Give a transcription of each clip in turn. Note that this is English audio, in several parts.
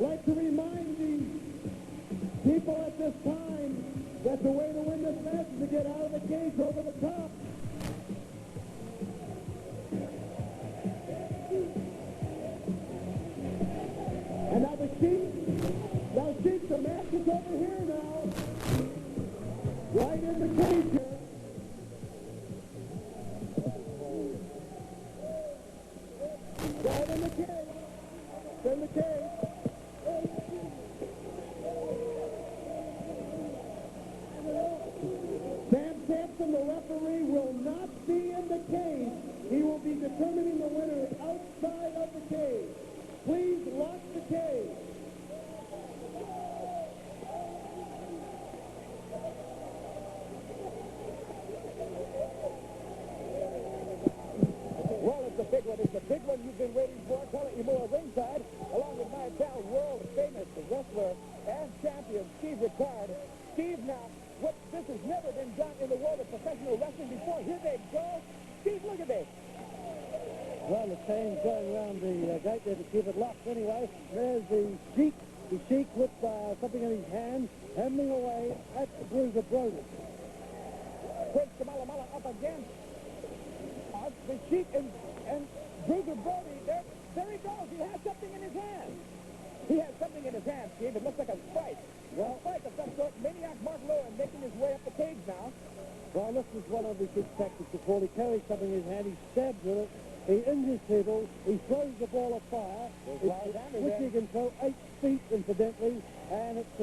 like to remind the people at this time that the way to win this match is to get out of the cage over the top. And now the Sheik, the match is over here now. Right in the cage here. Right in the cage. In the cage. Sam Sampson, the referee, will not be in the cage. He will be determining the winner outside of the cage. Please lock the cage. Well, it's a big one. It's a big one you've been waiting for. Kelly Imura ringside, along with my pal, world-famous wrestler and champion, Steve Ricard. Steve, now, this has never been done in the world of professional wrestling before. Here they go. Steve, look at this. Well, the chain's going around the gate there to keep it locked anyway. There's the Sheik with something in his hand, hammering away at Bruiser Brody. Quick, Kamala up against the Sheik and Bruiser Brody. There he goes. He has something in his hand. He has something in his hand, Steve. It looks like a spike. Well, spike of some sort. Maniac Mark Lewin making his way up the cage now. Well, this is one of the good tactics of Paul. He carries something in his hand. He stabs with it. He injures people. He throws the ball of fire, which he can throw 8 feet, incidentally, and it's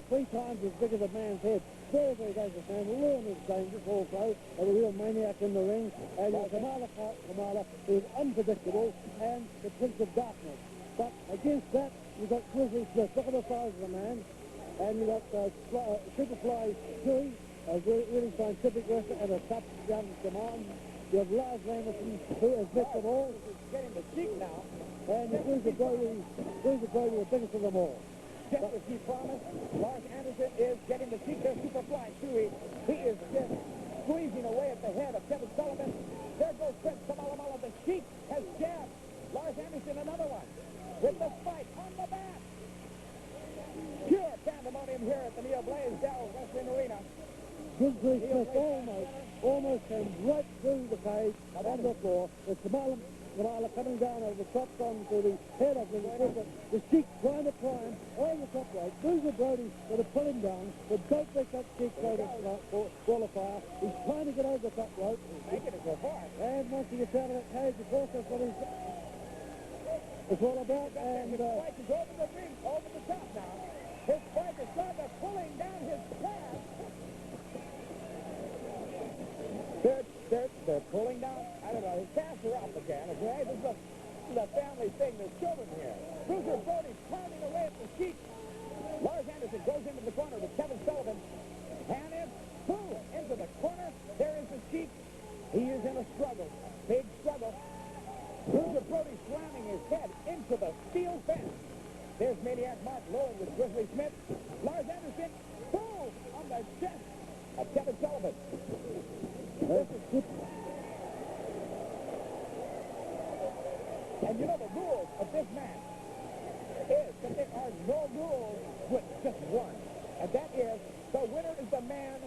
3 times as big as a man's head. Very, very dangerous man. Lewin is dangerous also, a real maniac in the ring. And Kamala is unpredictable and the Prince of Darkness. But against that, you've got Grizzly Smith. Look at the size of the man. And you've got Superfly Chewy, a really scientific wrestler and a tough young command. You have Lars Anderson, who has missed them all. Getting the Sheik now. And the Bruiser Brody, the biggest of them all. Just as he promised, Lars Anderson is getting the Sheik. There's Superfly Chewy. He is just squeezing away at the head of Kevin Sullivan. There goes Prince Kamala. The Sheik has jabbed Lars Anderson, another one, with the spike on the back. Pure pandemonium here at the Neo Blaisdell Wrestling Arena. Grizzly Smith almost came right through the cage on the floor. With Kamala coming down over the top onto the head of the Sheik trying to climb over the top rope. Bruiser Brody going to pull him down, but don't let that Sheik go to wall of fire. He's trying to get over the top rope. He's making it go far. And once he gets out of that cage, of course, that's what it's all about. And his spike is over the ring, over the top now. His spike is starting to pulling down his pad. They're pulling down, I don't know, his pants are off again. Okay? This is a family thing. There's children here. Bruiser Brody's climbing away at the Sheik. Lars Anderson goes into the corner with Kevin Sullivan. And it's boom into the corner. There is the Sheik. He is in a struggle, big struggle. Bruiser Brody slamming his head into the steel fence. There's Maniac Mark Lewin with Grizzly Smith. Lars Anderson, boom, on the chest of Kevin Sullivan. And you know the rules of this match is that there are no rules with just one. And that is the winner is the man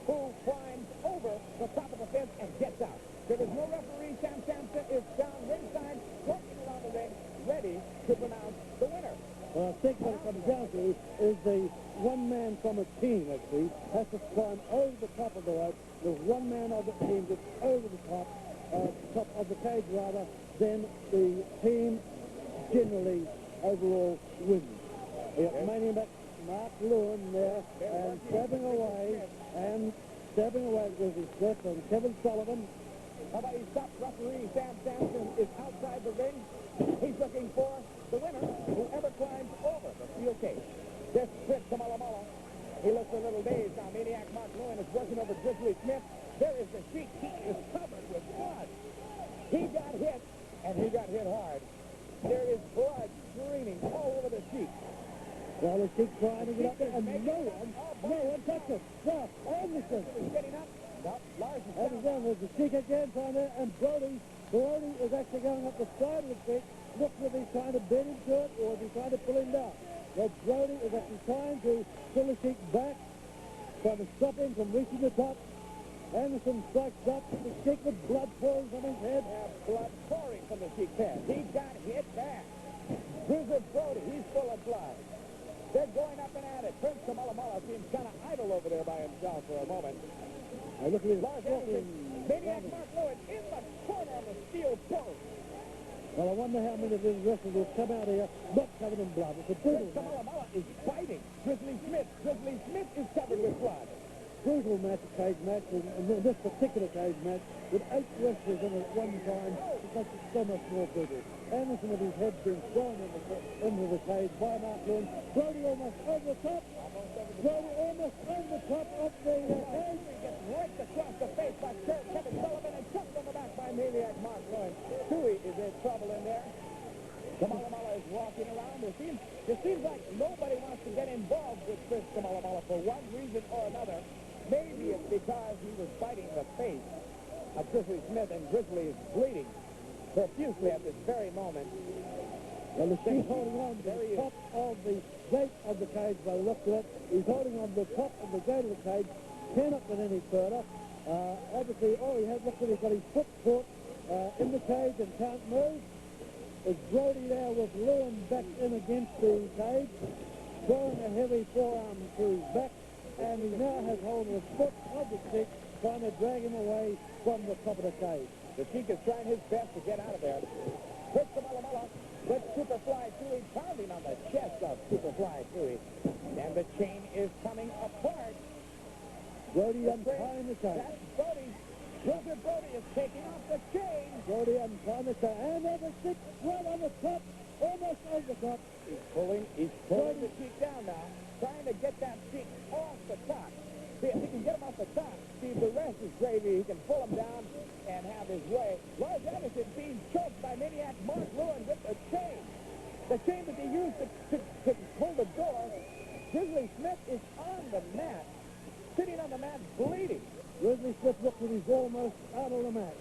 who climbs over the top of the fence and gets out. There is no referee. Sam Sampson is down ringside, walking around the ring, ready to pronounce the winner. Well, I think what it comes down to is the one man from a team, actually, has to climb over the top of the rope. The one man of the team gets over the top of the cage, rather, then the team generally overall wins. We got Maniac Mark Lewin there, and stabbing away at Grizzly Smith and Kevin Sullivan. How about he stops referee Sam Sampson is outside the ring. He's looking for the winner, whoever climbs over the steel cage. This Prince Kamala. He looks a little dazed now. Maniac Mark Lewin is working over Grizzly Smith. There is the Sheik. He is covered with blood. He got hit, and he got hit hard. There is blood streaming all over the Sheik. Well, the Sheik trying to get up there, and no one touches. Now, Anderson is getting up. No, Lars is down. There's the Sheik again trying to, and Brody is actually going up the side of the Sheik. Look with if he's trying to bend into it or if he's trying to pull him down. Well, Brody is actually trying to pull the Sheik back, trying to stop him from reaching the top. Anderson strikes up the Sheik with blood pouring from his head. Blood pouring from the Sheik's head. He got hit bad. Bruiser Brody, he's full of blood. They're going up and at it. Prince Kamalamala seems kind of idle over there by himself for a moment. Now look at his Lars Anderson, Maniac Mark Lewin in the corner on the steel post. Well, I wonder how many of these wrestlers will come out here not covered in blood. It's a brutal Prince match. Kamalamala is fighting Grizzly Smith. Grizzly Smith is covered with blood. Brutal match, cage match, and this particular cage match with 8 wrestlers in it at one time. It makes it so much more brutal. Anderson with his head being thrown into the cage by Mark Lewin. Brody almost over the top. Brody almost over the top of the cage. He gets raked across the face by Kevin Sullivan and chucked on the back by Maniac Mark Lewin. Tui is in trouble in there. Kamalamala is walking around. It seems like nobody wants to get involved with Chris Kamalamala for one reason or another. Maybe it's because he was fighting the face of Grizzly Smith, and Grizzly is bleeding profusely at this very moment. Well, the Sheik's holding on to the top of the gate of the cage by the look of it. He's holding on to the top of the gate of the cage. Cannot get any further. Obviously, all he has, look at, he's got his foot caught in the cage and can't move. As Brody there with Lewin back in against the cage, throwing a heavy forearm to his back, and he now has hold of the foot of the Sheik, trying to drag him away from the top of the cage. The Sheik is trying his best to get out of there. Chris Kamalamala with Superfly Tui pounding on the chest of Superfly Tui. And the chain is coming apart. Brody untying the chain. That's Brody. Bruiser Brody is taking off the chain. Brody untying the chain. And there's a Sheik right on the top, almost over the top. He's pulling the Sheik down now, trying to get that Sheik off the top. See, if he can get him off the top, see, the rest is gravy. He can pull him down and have his way. Lars Anderson being choked by Maniac Mark Lewin with the chain. The chain that they used to pull the door. Grizzly Smith is on the mat, sitting on the mat, bleeding. Grizzly Smith looks like he's almost out of the match.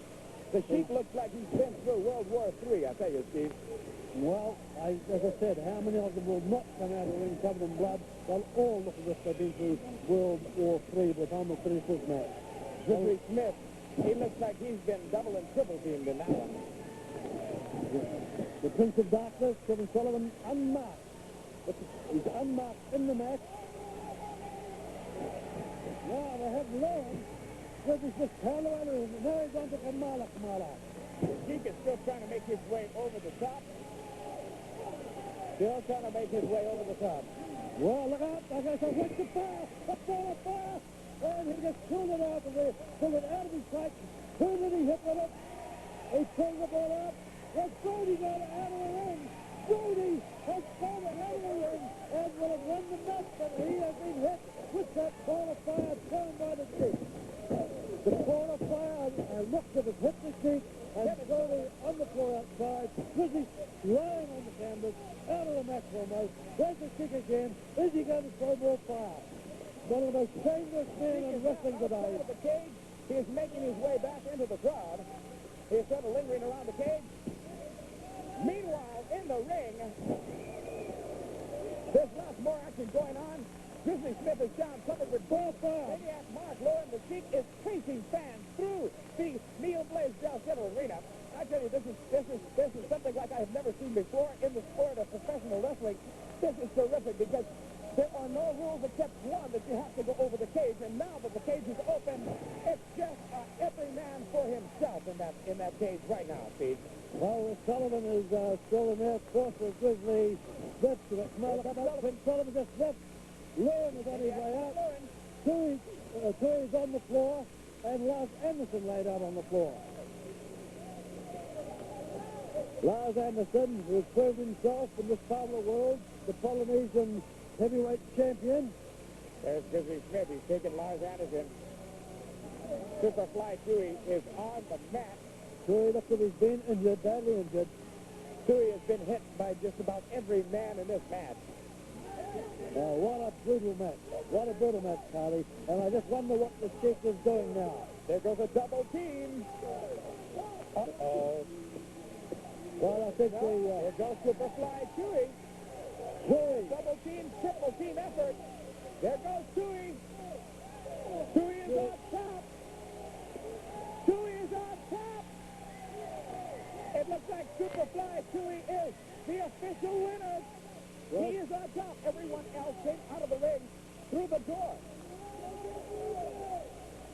The Sheik looks like he's been through World War III, I tell you, Steve. Well, as I said, how many of them will not come out of the ring covered in blood? They'll all look as if they've been through World War III by the time we'll finish this match. Grizzly Smith, he looks like he's been double and triple teamed in that one. The Prince of Darkness, Kevin Sullivan, unmarked. He's unmarked in the match. Now they have Lewin. Grizzly Smith pound away to him. Now he's on to Kamala. The Sheik is still trying to make his way over the top. Still trying to make his way over the top. Well, look out. Like I said, what's the fire? The ball of fire. And he just pulled it out of there. Pulled it out of his sight. Who did he hit with it? He pulled the ball out. Well, Brody got it out of the ring. Brody has got it out of the ring and will have won the match, but he has been hit with that ball of fire thrown by the Sheik. The ball of fire looks as if it hit the Sheik, and Brody on the floor outside. Grizzly lying on the canvas, out of the match almost. There's the Sheik again. Is he going to throw more fire? One of the most dangerous men in wrestling today. Outside of the cage, he is making his way back into the crowd. He is sort of lingering around the cage. Meanwhile, in the ring, there's lots more action going on. Grizzly Smith is down, covered with ball fire. Maniac Mark Lewin, the Sheik is chasing fans through the Neil Blaisdell Center Arena. I tell you, this is something like I have never seen before in the sport of professional wrestling. This is terrific because there are no rules except one, that you have to go over the cage. And now that the cage is open, it's just every man for himself in that cage right now, Steve. Well, Sullivan is still in there. Of course, with Grizzly Smith. Sullivan just left. Lewin is on his way out. Tui is on the floor, and Lars Anderson laid out on the floor. Lars Anderson, who has proved himself in this part of the world, the Polynesian heavyweight champion. There's Grizzly Smith. He's taking Lars Anderson. Superfly Tui is on the mat. Tui looks like he's been injured, badly injured. Tui has been hit by just about every man in this match. What a brutal match. What a brutal match, Carly. And I just wonder what the Sheik is doing now. There goes a double team. Uh-oh. Well, I think Here goes Superfly Chewy. Double team, triple team effort. There goes Chewy. Chewy is on top. Chewy is on top. It looks like Superfly Chewy is the official winner. Well, He is on top. Everyone else came out of the ring through the door.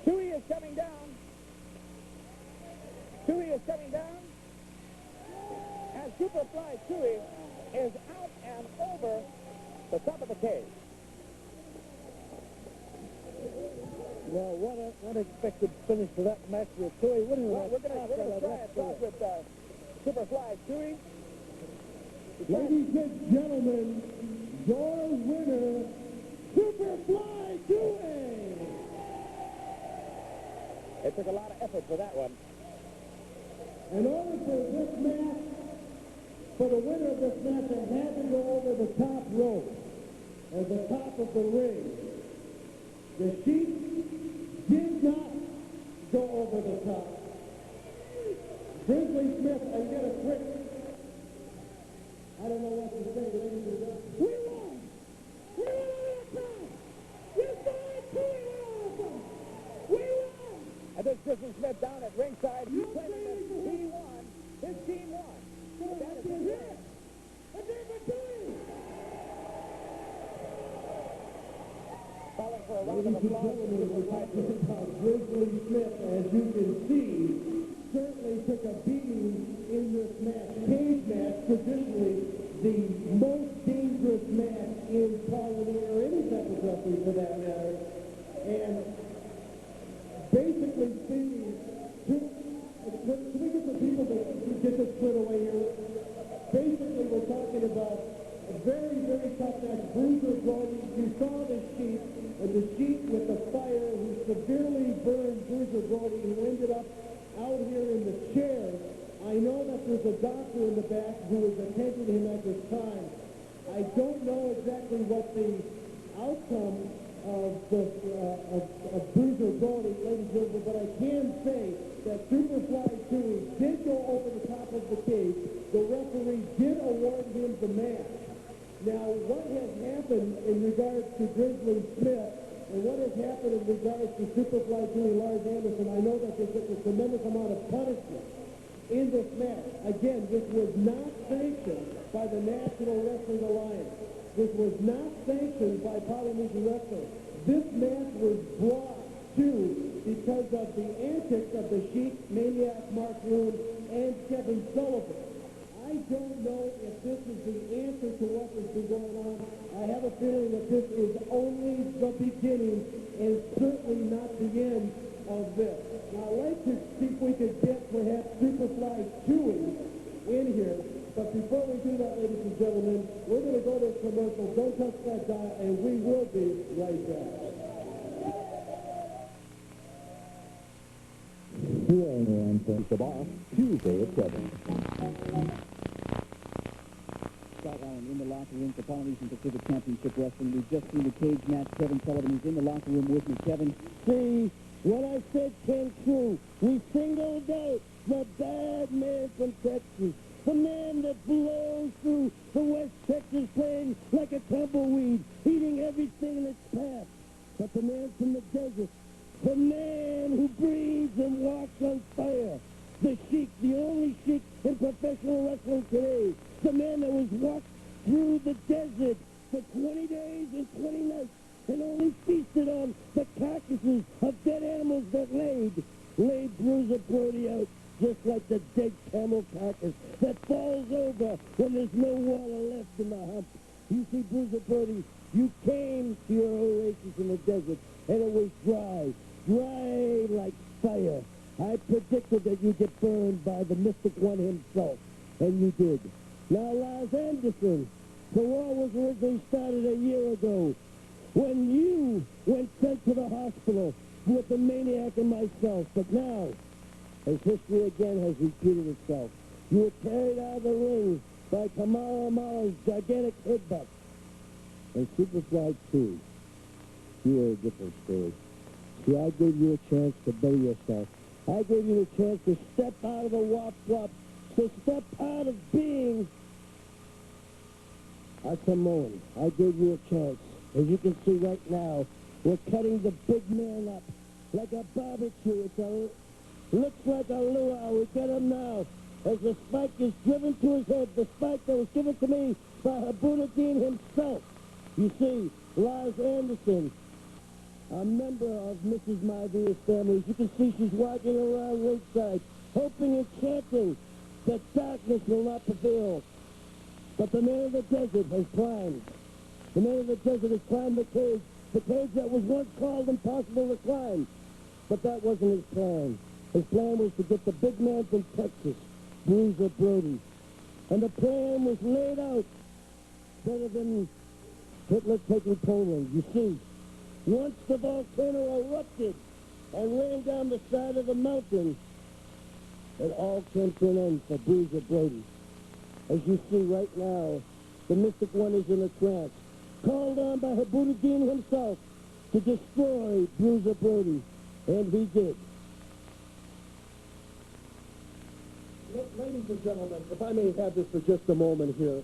Chewy is coming down. Chewy is coming down. And Superfly Chewy is out and over the top of the cage. well, what an unexpected finish to that match with Chewy. What do you Well, we're going to try and talk with Superfly Chewy. Ladies and gentlemen, your winner, Superfly Chewy. It took a lot of effort for that one. In order for this match, for the winner of this match, it had to go over the top rope, at the top of the ring. The Sheik did not go over the top. Grizzly Smith, I get a quick, I don't know what to say, ladies and gentlemen. We won! We won over the top! You saw it, Chewy went over the top! We won! I think Grizzly Smith down at ringside claiming that he won. His team won. That is it! I did it for Chewy! Calling for a round Ladies of and applause. gentlemen, we're talking about Grizzly Smith, as you can see, certainly took a beating in this match. Cage match, traditionally the most dangerous match in Colony or any type of wrestling for that matter. And basically speaking, can we get the people to get this split away here? Basically, we're talking about a very, very tough match. Bruiser Brody, you saw the Sheik, and the Sheik with the fire, who severely burned Bruiser Brody, who ended up out here in the chair. I know that there's a doctor in the back who is attending him at this time. I don't know exactly what the outcome of Bruiser Brody, ladies and gentlemen, but I can say that Superfly Chewy did go over the top of the cage. The referee did award him the match. Now, what has happened in regards to Grizzly Smith and what has happened in regards to Superfly Chewy Lars Anderson, I know that there's a tremendous amount of punishment in this match. Again, this was not sanctioned by the National Wrestling Alliance. This was not sanctioned by Polynesian Wrestling. This match was brought to because of the antics of the Sheik, Maniac, Mark Room, and Kevin Sullivan. I don't know if this is the answer to what has been going on. I have a feeling that this is only the beginning and certainly not the end of this. Now, I'd like to see if we could get perhaps Superfly Chewy in here. But before we do that, ladies and gentlemen, we're going to go to a commercial. Don't touch that dial, and we will be right back. Here on the Boss, Tuesday at 7. Scott Allen in the locker room for Polynesian Pacific Championship Wrestling. We've just seen the cage match. Kevin Sullivan is in the locker room with me. Kevin, See, what I said came true. We singled out the bad man from Texas. The man that blows through the West Texas plain like a tumbleweed, eating everything in its path. But the man from the desert, the man who breathes and walks on fire, the Sheik, the only Sheik in professional wrestling today, the man that was walked through the desert for 20 days and 20 nights and only feasted on the carcasses of dead animals that laid Bruiser Brody out just like the dead camel carcass that falls over when there's no water left in the hump. You see, Bruiser Brody, you came to your oasis in the desert, and it was dry like fire. I predicted that you'd get burned by the Mystic One himself, and you did. Now, Lars Anderson, the war was originally started a year ago when you went sent to the hospital with the Maniac and myself, but now, as history again has repeated itself, you were carried out of the ring by Kamara Amara's gigantic headbutt. And Superfly 2, you are a different story. See, I gave you a chance to better yourself. I gave you a chance to step out of the wop-wop to step out of being. Come on. I gave you a chance. As you can see right now, we're cutting the big man up like a barbecue. Looks like a luau. We get him now. As the spike is driven to his head, the spike that was given to me by Habuddin himself. You see, Lars Anderson, a member of Mrs. Maivia's family. As you can see, she's walking around ringside, hoping and chanting that darkness will not prevail. But the man of the desert has climbed. The man of the desert has climbed the cage that was once called impossible to climb. But that wasn't his plan. His plan was to get the big man from Texas, Bruiser Brody. And the plan was laid out better than Hitler taking Poland. You see, once the volcano erupted and ran down the side of the mountain, it all came to an end for Bruiser Brody. As you see right now, the Mystic One is in a trance, called on by Habuddin himself to destroy Bruiser Brody. And he did. Ladies and gentlemen, if I may have this for just a moment here.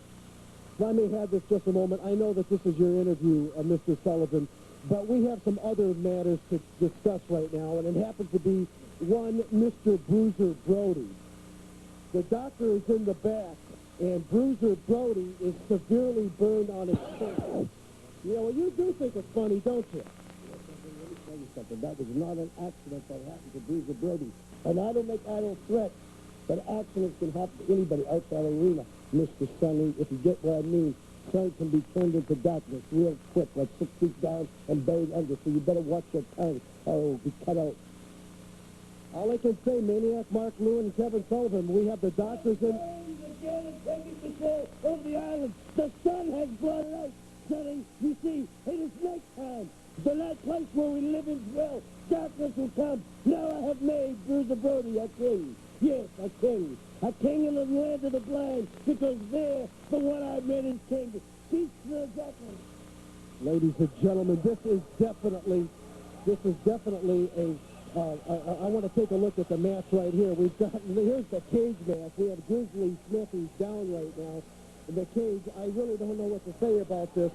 I know that this is your interview, Mr. Sullivan, but we have some other matters to discuss right now, and it happens to be one Mr. Bruiser Brody. The doctor is in the back, and Bruiser Brody is severely burned on his face. Yeah, well, you do think it's funny, don't you? Let me tell you something. That was not an accident that happened to Bruiser Brody. And I don't make idle threats, but accidents can happen to anybody outside the arena. Mr. Sonny, if you get what I mean, sun can be turned into darkness real quick, like 6 feet down and buried under. So you better watch your tongue, or it will be cut out. All I can say, Maniac, Mark Lewin, and Kevin Sullivan, we have the doctors in... Again and taking control of the island. The sun has brought it out. Sonny, you see, it is nighttime. The night place where we live in dwell. Darkness will come. Now I have made Bruiser Brody a king. Yes, a king. A king in the land of the blind, because there, the one I made is king. Teach the darkness. Ladies and gentlemen, this is definitely a... I want to take a look at the match right here. Here's the cage match. We have Grizzly Smith, who's down right now in the cage. I really don't know what to say about this.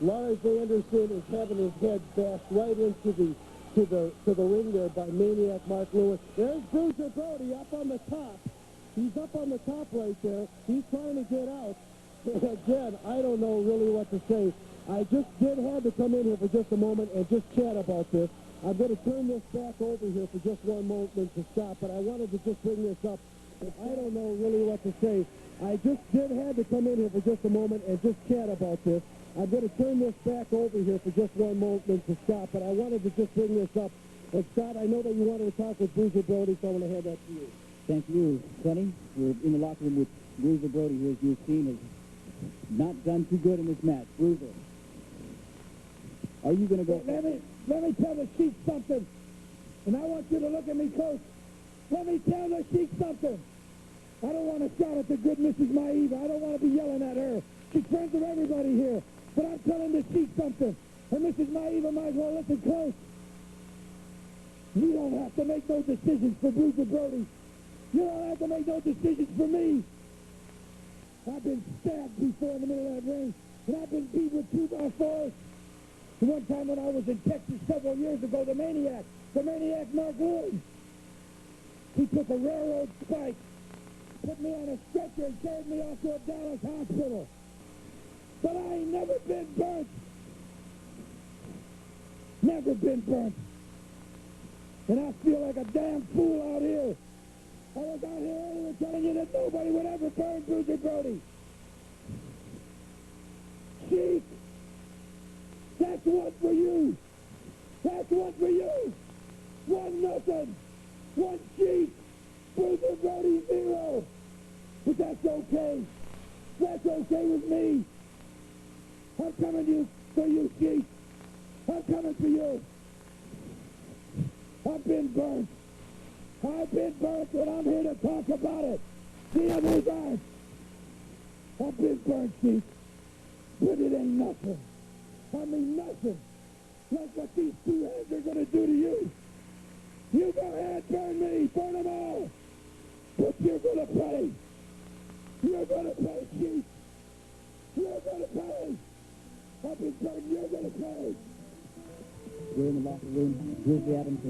Lars Anderson is having his head bashed right into the ring there by Maniac Mark Lewis. There's Bruiser Brody up on the top. He's up on the top right there. He's trying to get out. Again, I don't know really what to say. I just did have to come in here for just a moment and just chat about this. I'm going to turn this back over here for just one moment to stop, but I wanted to just bring this up. I don't know really what to say. I just did have to come in here for just a moment and just chat about this. I'm going to turn this back over here for just one moment to stop, but I wanted to just bring this up. And Scott, I know that you wanted to talk with Bruiser Brody, so I'm going to hand that to you. Thank you, Sonny. We're in the locker room with Bruiser Brody, who, as you've seen, has not done too good in this match. Bruiser, are you going to go... Let me tell the Sheik something. And I want you to look at me close. Let me tell the Sheik something. I don't want to shout at the good Mrs. Maiva. I don't want to be yelling at her. She's friends with everybody here. But I'm telling the Sheik something. And Mrs. Maiva might as well listen close. You don't have to make no decisions for Bruiser Brody. You don't have to make no decisions for me. I've been stabbed before in the middle of that ring. And I've been beat with 2x4s. The one time when I was in Texas several years ago, the Maniac Mark Lewin, he took a railroad spike, put me on a stretcher and carried me off to a Dallas hospital. But I ain't never been burnt. Never been burnt. And I feel like a damn fool out here. I was out here earlier telling you that nobody would ever burn Bruiser Brody. Sheik, that's one for you. That's one for you. 1-0. One Sheik. Bruiser Brody 0. But that's okay. That's okay with me. I'm coming for you, Sheik. I'm coming for you. I've been burnt. I've been burnt, and I'm here to talk about it. The others aren't. I've been burnt, Sheik. But it ain't nothing. I mean nothing. Like what these two hands are going to do to you. You go ahead, burn me. Burn them all. But you're going to pay. You're going to pay, Sheik. You're going to pay. Huffington, you're going to pay. We're in the locker room. Grizzly Adams